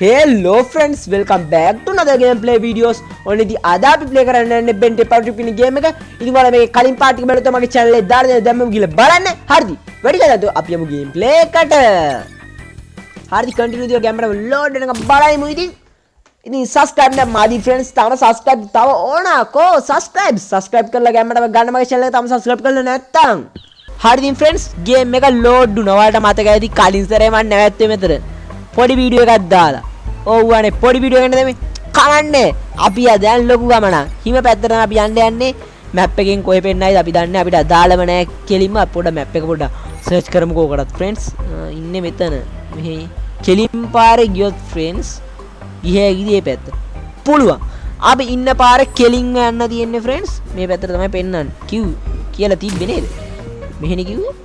Hello friends, welcome back to another gameplay videos. Only the ada අපි play කරන්න යන්නේ Ben 10 Power Trip කියන game එක. ඉතින් ඔයාලා මේකේ කලින් part එක බලලා මගේ channel එක දාලා දැම්මම ගිහලා බලන්න. හරිද? වැඩි කතාවද අපි යමු gameplay එකට. හරිද continue දිව game එක load වෙනකම් බලයිමු ඉතින්. ඉතින් subscribe නැත්නම් මාදි friends තව subscribe තව ඕනකෝ subscribe කරලා game එක ගන්න මගේ channel එක තම subscribe කරලා නැත්තම්. හරිද friends game එක load වුණා. ඔයාලට මතකයි ඉතින් කලින් සැරේ මම නැවැත්තුවේ මෙතන. පොඩි වීඩියෝ එකක් දාලා. ඔව් අනේ පොඩි වීඩියෝ එකක් නෙමෙයි. කවන්නේ. අපි දැන් ලොකු ගමනක්. හිම පැත්තට අපි යන්නේ මැප් එකෙන් කොහෙ පෙන්නයිද අපි දන්නේ අපිට දාලම නැහැ කෙලින්ම පොඩ මැප් එක පොඩ සර්ච් කරමුකෝ ඔකටත් friends. ඉන්නේ මෙතන. මෙහි කෙලින් පාරේ ගියොත් friends ගියේ ගියේ පැත්ත. පුළුවන්. අපි ඉන්න පාරේ කෙලින්ම යන්න තියෙන්නේ friends. මේ පැත්තට තමයි පෙන්නන්නේ. කියලා තිබ්බේ නේද? මෙහෙනේ කිව්වේ.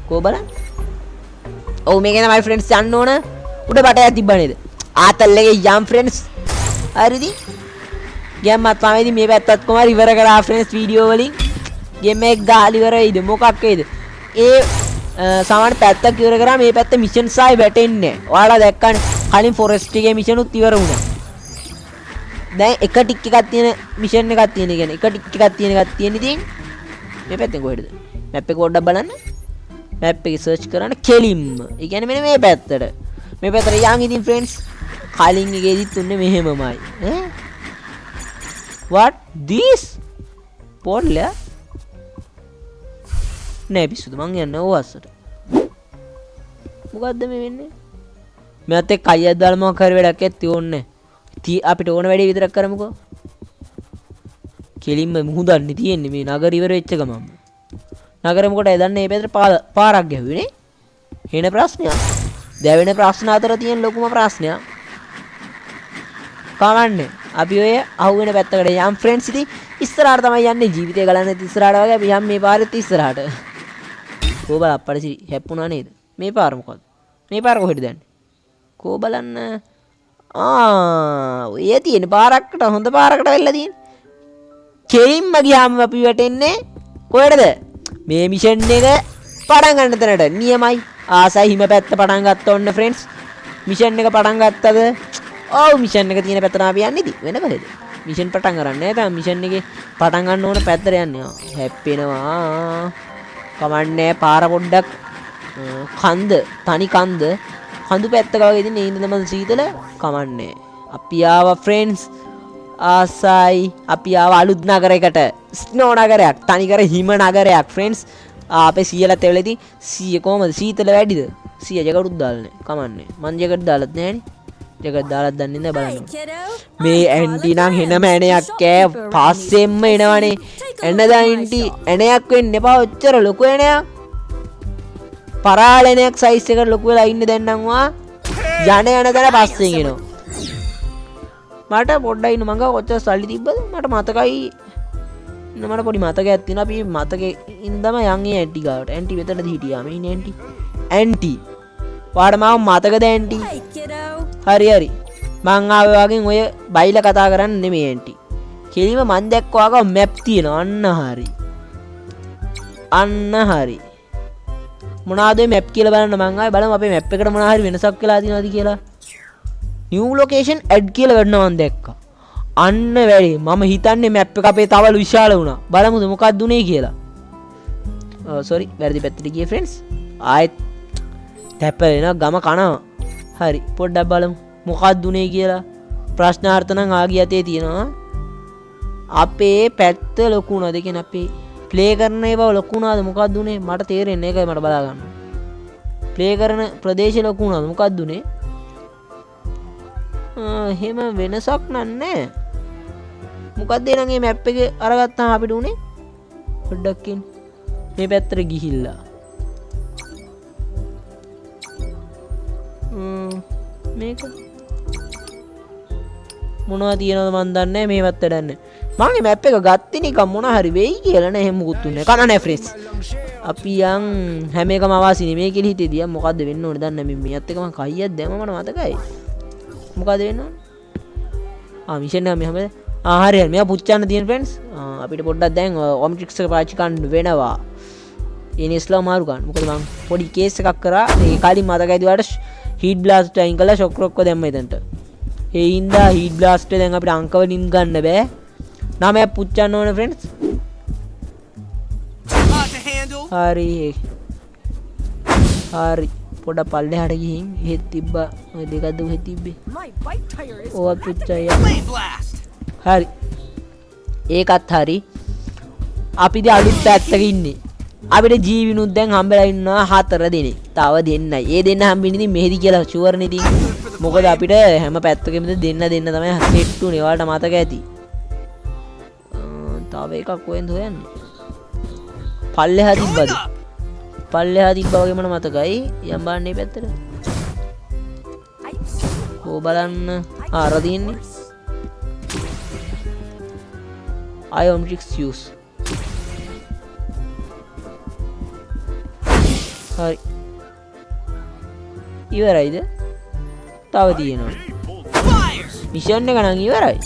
කො බලන්න. ඔව් මේක තමයි friends යන්න ඕන. උඩ බටයක් තිබ්බා නේද? ආතල් එකේ යම් friends. හරිද? ගේම් එකක් තමයි මේ පැත්තත් කොහමද ඉවර කරා friends වීඩියෝ වලින්. ගේම් එක ගහලා ඉවර වෙයිද? මොකක් වේද? ඒ සාමාන්‍ය පැත්තක් ඉවර කරා මේ පැත්ත මිෂන් සායි වැටෙන්නේ නැහැ. ඔයාලා දැක්කනේ කලින් ෆොරෙස්ට් එකේ මිෂන් උත් ඉවර වුණා. දැන් එක ටික් එකක් තියෙන මිෂන් එකක් තියෙන කියන්නේ එක ටික් එකක් තියෙන එකක් තියෙන ඉතින් මේ පැත්තෙන් කොහෙද? මැප් එක පොඩ්ඩක් බලන්න. මැප් එකේ සර්ච් කරන්න කෙලින්ම. ඒ කියන්නේ මෙන්න මේ පැත්තට. මේ පැත්තට යන් ඉතින් friends කලින් එකේදිත් උන්නේ මෙහෙමමයි ඈ what this පොල්ල නෑ පිස්සුද මං යන්නේ ඕවස්සට මොකද්ද මේ වෙන්නේ මෑත් එක්ක අයියක් දාලා මොකක් හරි වැඩක් ඇත්තේ ඕන්නේ අපිට ඕන වැඩේ විතරක් කරමුකෝ කෙලින්ම මුහුදන්නේ තියෙන්නේ මේ නගර ඉවර වෙච්ච ගමන් නගරෙ මොකටද දන්නේ මේ පැත්තට පාරක් ගැහුවේ නේ එන ප්‍රශ්නයක් දැවෙන ප්‍රශ්න අතර තියෙන ලොකුම ප්‍රශ්නයක් කවන්නේ අපි ඔය අහුවෙන පැත්තකට යම් friends ඉතින් ඉස්සරහට තමයි යන්නේ ජීවිතය ගලන්නේ ඉස්සරහට වගේ අපි යම් මේ පාරෙත් ඉස්සරහට කෝ බල අප්පඩ හැප්පුණා නේද මේ පාර මොකද්ද මේ පාර කොහෙද දැන්නේ කෝ බලන්න ඔය තියෙන පාරකට හොඳ පාරකට වෙලා තියෙන්නේ කෙලින්ම ගියාම අපි වැටෙන්නේ කොහෙටද මේ මිෂන් එක පටන් ගන්න තැනට නියමයි ආසයි හිම පැත්ත පටන් ගත්ත ඔන්න friends මිෂන් එක පටන් ගත්තද ඔව් මිෂන් එක තියෙන පැත්තට අපි යන්නේ ඉතින් වෙන කොහෙද මිෂන් පටන් ගන්න නෑ තමයි මිෂන් එකේ පටන් ගන්න ඕන පැත්තට යන්නේ හැප්පෙනවා කමන්නේ පාර පොඩ්ඩක් තනි කන්ද පැත්තක වගේ ඉතින් නේද තමයි සීතල කමන්නේ අපි ආවා friends ආසයි අපි ආවා අලුත් නගරයකට ස්නෝ නගරයක් තනිකර හිම නගරයක් friends අපේ සීයලා තෙවලදී සීය කොහමද සීතල වැඩිද සීය ජගටුත් දාලා නැහැ කමන්නේ මං ජගට දාලත් නැහනේ ජගට දාලත් දන්නේ නැහැ බලන්න මේ ඇන්ටි නම් හෙනම ඇණයක් කෑ පස්සෙන්ම එනවනේ එන්න දැන්ටි ඇණයක් වෙන්න එපා ඔච්චර ලොකු ඇණයක් පරාලෙනයක් සයිස් එක ලොකු වෙලා ඉන්නේ දැන් නම් වා යන තැන පස්සෙන් එනවා මට පොඩ්ඩයි ඉන්න මං ගාව කොච්චර සල්ලි තිබ්බද මට මතකයි මට පොඩි මතකයක් තියෙනවා අපි මතකේ ඉඳම යන් ඒ ඇන්ටි ගාවට ඇන්ටි මෙතනද හිටියා මේ ඉන්නේ ඇන්ටි ඔයාට මාව මතකද ඇන්ටි හරි මං ආවේ වගේ ඔය බයිලා කතා කරන්නේ නෙමෙයි ඇන්ටි කෙලිම මං දැක්කවා වගේ මැප් තියෙනවා අන්න හරි මොනවාද මේ මැප් කියලා බලන්න මං ආවේ බලමු අපේ මැප් එකට මොනවා හරි වෙනසක් වෙලා තියෙනවද කියලා new location add කියලා වෙනවා මං දැක්කා අන්න වැඩි මම හිතන්නේ මැප් එක අපේ තවලු විශාල වුණා බලමුද මොකක්ද උනේ කියලා සෝරි වැරදි පැත්තට ගියේ friends ආයෙත් තැපෙන ගම කනවා හරි පොඩ්ඩක් බලමු මොකක්ද උනේ කියලා ප්‍රශ්නාර්ථ නම් ආගිය යතේ තියෙනවා අපේ පැත්ත ලොකු වුණාද කියන්නේ අපේ ප්ලේ කරන ඒවා ලොකු වුණාද මොකක්ද උනේ මට තේරෙන්නේ ඒකයි මට බලා ගන්න ප්ලේ කරන ප්‍රදේශය ලොකු වුණාද මොකක්ද උනේ එහෙම වෙනසක් නෑ මොකක්ද එනං මේ මැප් එක අරගත්තාම අපිට උනේ පොඩ්ඩක් මේ පැත්තට ගිහිල්ලා මේක මොනවද තියෙනවද මන් දන්නේ මේ පැත්තට යන්නේ මම මේ මැප් එක ගත්තේ නිකන් මොන හරි වෙයි කියලා නෑ එහෙම මුකුත් උන්නේ කනනේ friends අපි යන් හැම එකම අවාසිනේ මේ කියලා හිතේදී මොකද්ද වෙන්න ඕනේ දන්නේ මේ මේත් එක මම කයියක් දැම්ම මට මතකයි මොකද වෙන්න ඕනේ මිෂන් එක මෙහෙම හරි මෙයා පුච්චන්න තියෙන friends අපිට පොඩ්ඩක් දැන් ඔම්ට්‍රික්ස් එක පාවිච්චි කරන්න වෙනවා ඉනිස්ලා මාරු ගන්න මොකද මම පොඩි කේස් එකක් කරා ඒ කලින් මතකයිද ඔයාලට හීට් බ්ලාස්ට් අයින් කළා ෂොක් රොක්ක දැම්ම එතනට ඒ හින්දා හීට් බ්ලාස්ට් එක දැන් අපිට අංක වලින් ගන්න බෑ. 9ක් පුච්චන්න ඕනේ ෆ්‍රෙන්ඩ්ස්. හරි. හරි. පොඩ පල්ලෙහාට ගිහින් එහෙත් තිබ්බා. ඔය දෙකක්ද ඔහෙ තිබ්බේ. ඕවා පුච්චයි. හරි. ඒකත් හරි. අපි දැන් අලුත් පැත්තක ඉන්නේ. අපිට ජීවිනුත් දැන් හම්බෙලා ඉන්නවා 4 දෙනෙක්. තව දෙන්නයි. ඒ දෙන්න හම්බෙන්නේ ඉතින් මෙහෙදි කියලා ෂුවර් නේ ඉතින්. මොකද අපිට හැම පැත්තකෙම දෙන්න තමයි සෙට් උනේ. ඔයාලට මතක ඇති. තව එකක් කොහෙන්ද හොයන්නේ? පල්ලෙහා තිබ්බද? පල්ලෙහා තිබ්බා වගේ මට මතකයි. යම් බලන්න මේ පැත්තට. ඕ බලන්න. අර තියෙන්නේ. Iometrics use. හරි. ඉවරයිද? තව තියෙනවා. මිෂන් එක නම් ඉවරයි.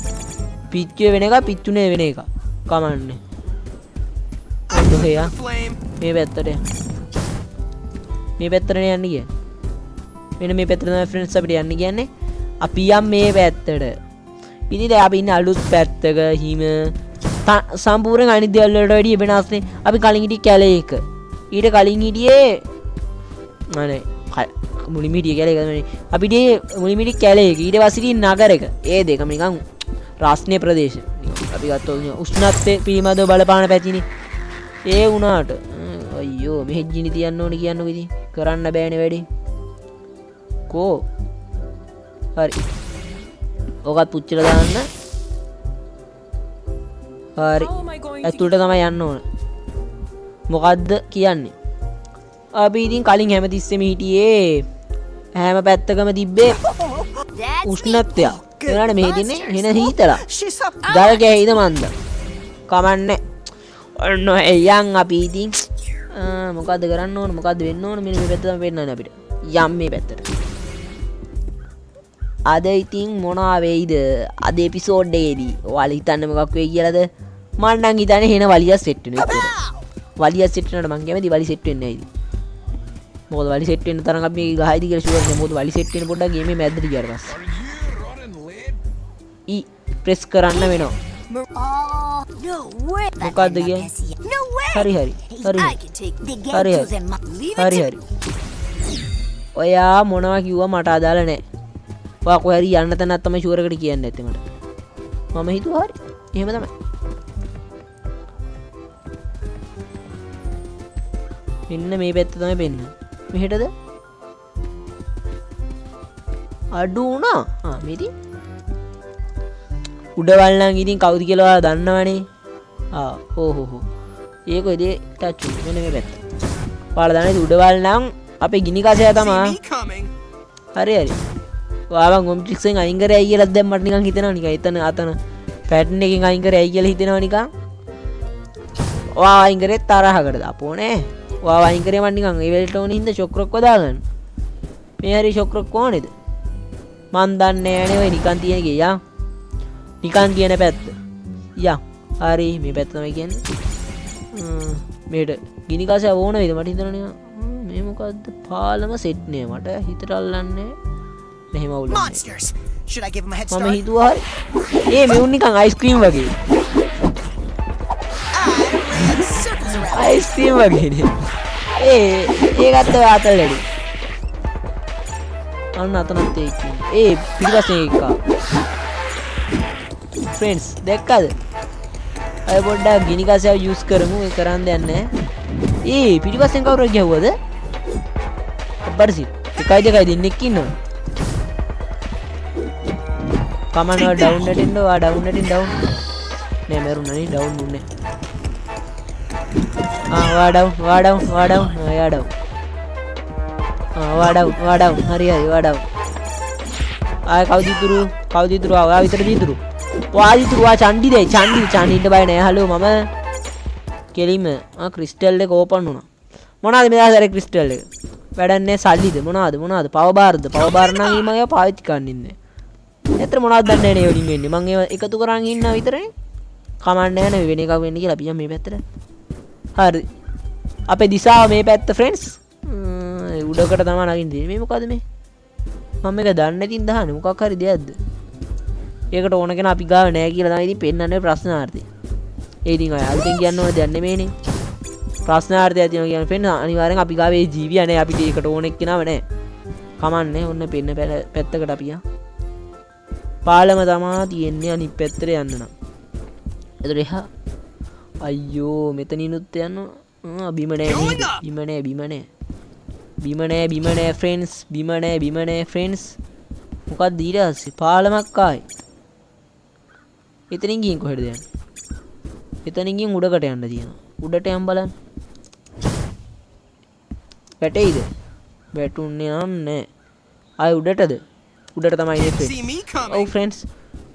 පිච්චුවේ වෙන එක පිච්චුනේ වෙන එක. කමන්නේ. ඔතේ මේ පැත්තට. මේ පැත්තට යන්න ගියා. මෙන්න මේ පැත්තට තමයි ෆ්‍රෙන්ඩ්ස් අපිට යන්න කියන්නේ. අපි යම් මේ පැත්තට. ඉතින් දැන් අපි ඉන්නේ අලුත් පැත්තක හිම සම්පූර්ණ අනිත් දේවල් වලට වැඩිය වෙනස්නේ. අපි කලින් හිටියේ කැලේ එක. ඊට කලින් හිටියේ අනේ මුලින්ම හිටියේ කැලේ එක නෙමෙයි. අපිට මුලින්ම හිටියේ කැලේ එක. ඊට පස්සේ හිටියේ නගර එක. ඒ දෙකම නිකන් රාස්නේ ප්‍රදේශ. අපි ගත්තොත් උෂ්ණත්වයේ පිළිමද බලපාන පැතිනේ. ඒ වුණාට අයියෝ මෙහෙ ජිනි තියන්න ඕනේ කියන්නකො ඉතින්. කරන්න බෑනේ වැඩි. කෝ හරි. ඔකත් පුච්චලා දාන්න. හරි. ඇතුළට තමයි යන්න ඕන. මොකද්ද කියන්නේ? අපි ඉතින් කලින් හැමතිස්සෙම හිටියේ හැම පැත්තකම තිබ්බේ උෂ්ණත්වය. ඒනට මෙහෙ තින්නේ එන හීතලා. ගල් ගැහිද මන්ද? කමන්නේ. ඔන්න එයන් අපි ඉතින් මොකද්ද කරන්න ඕන? මොකද්ද වෙන්න ඕන? මෙන්න මේ පැත්ත තමයි පෙන්නන්නේ අපිට. යම් මේ පැත්තට. අද ඉතින් මොනවා වෙයිද? අද එපිසෝඩ් එකේදී ඔයාලා හිතන්නේ මොකක් වෙයි කියලාද? මම නම් හිතන්නේ එන වලිය සෙට් වෙනවා. වලිය සෙට් වෙනකොට මං කැමති වලිය සෙට් වෙන්නේ නැයිද? මොකද වලිය සෙට් වෙන්න තරම් අපි ගහයිද කියලා ෂුවර් නෑ. මොකද වලිය සෙට් වෙන පොඩ්ඩක් ගේමේ මැද්දට ගියාට පස්සේ ඊ ප්‍රෙස් කරන්න වෙනවා. මොකද්ද කියන්නේ? හරි හරි. හරි හරි. හරි හරි. ඔයා මොනවා කිව්වා මට අදාළ නෑ. ඔයා කොහේ හරි යන්න තැනක් තමයි ෂුවර් එකට කියන්නේ නැත්තේ මට. මම හිතුවා හරි. එහෙම තමයි. මෙන්න මේ පැත්ත තමයි පෙන්නේ. මෙහෙටද? අඩු වුණා. මේ ඉතින් උඩවල් නම් ඉතින් කවුද කියලා ඔයාලා දන්නවනේ. හෝ. ඒක ඉතින් ටච් මෙන්න මේ පැත්ත. ඔයාලා දන්නේ උඩවල් නම් අපේ ගිනි කසය තමයි. හරි. ඔයාලා ඔම්ට්‍රික්ස් එකෙන් අයින් කරේ ඇයි කියලා දැන් මට නිකන් හිතෙනවා නිකන්. එතන අතන පැටර්න් එකෙන් අයින් කරේ ඇයි කියලා හිතෙනවා නිකන්. ඔයා අයින් කරේ තරහකට දාපෝ නේ. ඔයා අයින් කරේ මන් නිකන් ඒ වෙලට ඕනේ හින්දා ෂොක් රොක් වදාගන්න. මේ හරි ෂොක් රොක් ඕනේද? මන් දන්නේ නෑනේ ඔය නිකන් තියෙන ගේ යා. නිකන් තියෙන පැත්ත. යා. හරි මේ පැත්ත තමයි කියන්නේ. මේට ගිනි කසය ඕන වේද මට හිතෙනවා නිකන්. මේ මොකද්ද? පාලම සෙට් නේ මට හිතට අල්ලන්නේ. මෙහෙම අවුල්. Monsters. Should I give him a head start? මම හිතුවා හරි. මෙවුන් නිකන් අයිස්ක්‍රීම් වගේ. අයිස්ක්‍රීම් වගේනේ. ඒකත් ඔය අතල්ලෙඩි. අන්න අතනත් ඒ පිටිපස්සේ එකා. ෆ්‍රෙන්ඩ්ස් දැක්කද? අය පොඩ්ඩක් ගිනි කසය යූස් කරමු. ඒ කරන් දෙයක් නැහැ. පිටිපස්සෙන් කවුරුද ගැහුවද? බර්සි. එකයි දෙකයි දෙන්නෙක් ඉන්නවා. කමන්න ඩවුන් නැටින්න ඩවුන් නෑ මරුණනේ ඩවුන් නුන්නේ. වාඩව් හරි ආය කවුද ඉතුරු ආවා විතරද ඉතුරු චණ්ඩිට බය නෑ හලෝ මම කෙලින්ම ක්‍රිස්ටල් එක ඕපන් වුණා. මොනවාද මේ දාසරේ ක්‍රිස්ටල් එක වැඩක් නෑ. සල්ලිද මොනවාද පව බාර නම් ඊ මම පාවිච්චි කරන්න ඉන්නේ. එතන මොනවද දන්නේ නෑ නේ වලින් වෙන්නේ. මං ඒව එකතු කරන් ඉන්නවා විතරනේ. කමන්නේ නෑ වෙන එකක් වෙන්නේ කියලා අපි යම් මේ පැත්තට. හරි. අපේ දිශාව මේ පැත්ත ෆ්‍රෙන්ඩ්ස්. උඩකට තමයි නගින්නේ. මේ මොකද මේ? මම මේක දන්නේ නැතිනම් දහන්නේ මොකක් හරි දෙයක්ද? ඒකට ඕන කෙනා අපි ගාව නැහැ කියලා තමයි ඉතින් පෙන්නන්නේ ප්‍රශ්නාර්ථය. ඒ ඉතින් අය අලුතෙන් කියන්න ඕන දෙයක් නෙමෙයිනේ. ප්‍රශ්නාර්ථය තියෙනවා කියන්නේ පෙන්න අනිවාර්යෙන් අපි ගාව ඒ ජීවියා නැහැ අපිට ඒකට ඕන එක්කෙනාව නැහැ. කමන්නේ ඔන්න පෙන්න පැත්තකට අපි යන්. පාලම තමා තියෙන්නේ අනිත් පැත්තට යන්න නම්. එතකොට එහා අයියෝ මෙතනිනුත් යනවා. බිම නෑ ෆ්‍රෙන්ඩ්ස් බිම නෑ ෆ්‍රෙන්ඩ්ස්. මොකක්ද ඊට පස්සේ පාලමක් ආයි. එතනින් ගිහින් කොහෙද යන්නේ? එතනින් ගිහින් උඩකට යන්න තියෙනවා. උඩට යන් බලන්න. වැටෙයිද? වැටුන්නේ නැහැ. ආයි උඩටද? උඩට තමයි ඉන්නේ. ඔව් ෆ්‍රෙන්ඩ්ස්.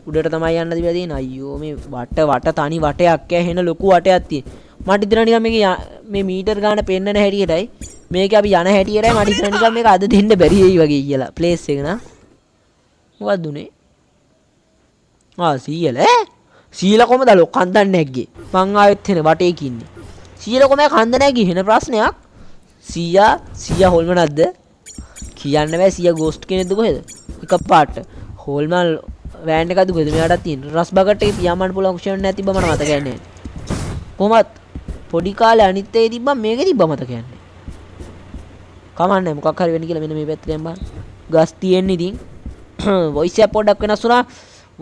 උඩට තමයි යන්න තිබිලා තියෙන්නේ. අයියෝ මේ වට තනි වටයක් ඇහෙන ලොකු වටයක් තියෙන. මට හිතෙනවා නිකන් මේ මීටර් ගාන පෙන්නන හැටියටයි මේක අපි යන හැටියටයි මට හිතෙනවා නිකන් මේක අද දෙන්න බැරි වෙයි වගේ කියලා. ප්ලේස් එක නා. මොකක්ද උනේ? සීයල සීල කොමද කන්දක් නැග්ගේ. මං ආවෙත් එන වටේක ඉන්නේ. සීල කොමයි කන්ද නැග්ගේ වෙන ප්‍රශ්නයක්. සීයා හොල්ම නැද්ද? කියන්න බෑ සීයා ගෝස්ට් කෙනෙක්ද කොහෙද? එකපාරට හොල්මන් වෑන් එකද කොහෙද මෙයාටත් තියෙන. රස් බකට් එකේ පියාඹන්න පුළුවන් ඔප්ෂන් නැති බව මට මතකයි නෑ. කොහොමත් පොඩි කාලේ අනිත් එකේ තිබ්බා මේකේ තිබ්බා මතකයි නෑ. කමන්නේ මොකක් හරි වෙන්න කියලා මෙන්න මේ පැත්තට යන්න බලන්න. ගස් තියෙන්නේ ඉතින් වොයිස් එක පොඩ්ඩක් වෙනස් වුණා.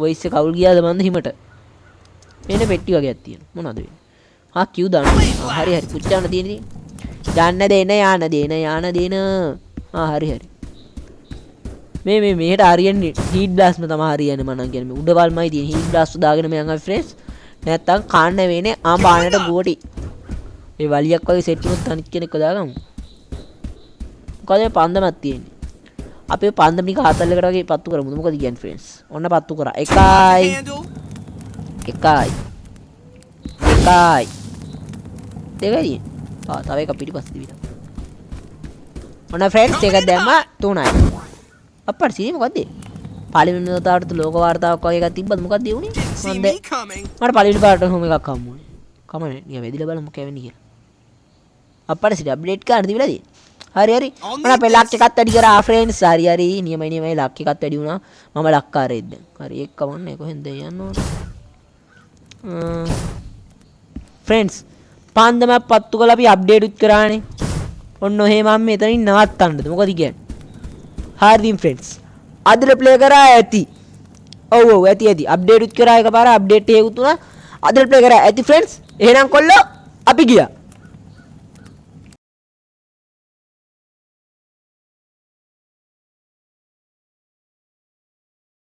වොයිස් එක කවුල් ගියාද මන්ද හිමට. මෙන්න පෙට්ටි වගේක් තියෙනවා. මොනවද වෙන්නේ? කිව් දාන්න. හරි පුච්චන්න තියෙන ඉතින්. යන්න දෙන හරි. මේ මෙහෙට හරියන්නේ හීට් බ්ලාස්ට්ම තමයි හරියන්නේ මම නම් කියන්නේ. මේ උඩවල්මයි තියෙන හීට් බ්ලාස්ට් දාගෙන මම යනවා ෆ්‍රෙන්ඩ්ස්. නැත්තම් කාන්න වෙන්නේ බානට ගෝටි. මේ වලියක් වගේ සෙට් වුණොත් අනිත් කෙනෙක්ව දාගමු. මොකද මේ පන්දමක් තියෙන්නේ. අපේ පන්දම නික හතල්ලකට වගේ පත්තු කරමුද? මොකද කියන්නේ ෆ්‍රෙන්ඩ්ස්? ඔන්න පත්තු කරා. එකයි. දෙකයි. තව එක පිටිපස්සේ දිවිලා. ඔන්න ෆ්‍රෙන්ඩ්ස් එක දැම්ම 3යි. අප්පා සීනි මොකද්ද? පළවෙනි වතාවට ලෝක වාර්තාවක් වගේ එකක් තිබ්බද මොකක්ද ඒ උනේ? මට පළවෙනි පාරට හොම එකක් හම්බුනේ. කමන්නේ නිකන් වෙදිලා බලමු මොකද වෙන්නේ කියලා. අප්පා සීනි අප්ඩේට් කරන්න තිබිලා තියෙන්නේ. හරි. මම අපේ ලක් එකත් වැඩි කරා ෆ්‍රෙන්ඩ්ස්. හරි. නියමයි ලක් එකත් වැඩි වුණා. මම ලක්කාරයෙක් දැන්. හරි ඒක කමන්නේ කොහෙන්ද යන්න ඕන? ෆ්‍රෙන්ඩ්ස් පන්දමක් පත්තු කරලා අපි අප්ඩේට් උත් කරානේ. ඔන්න ඔහේ මම මෙතනින් නවත්තන්නද මොකද කියන්නේ? හරිදින් ෆ්‍රෙන්ඩ්ස් අදට ප්ලේ කරා ඇති. ඔව් ඇති අප්ඩේට් උත් කරා එකපාර අප්ඩේට් එකකුත් උනා. අදට ප්ලේ කරා ඇති ෆ්‍රෙන්ඩ්ස්. එහෙනම් කොල්ලෝ අපි ගියා.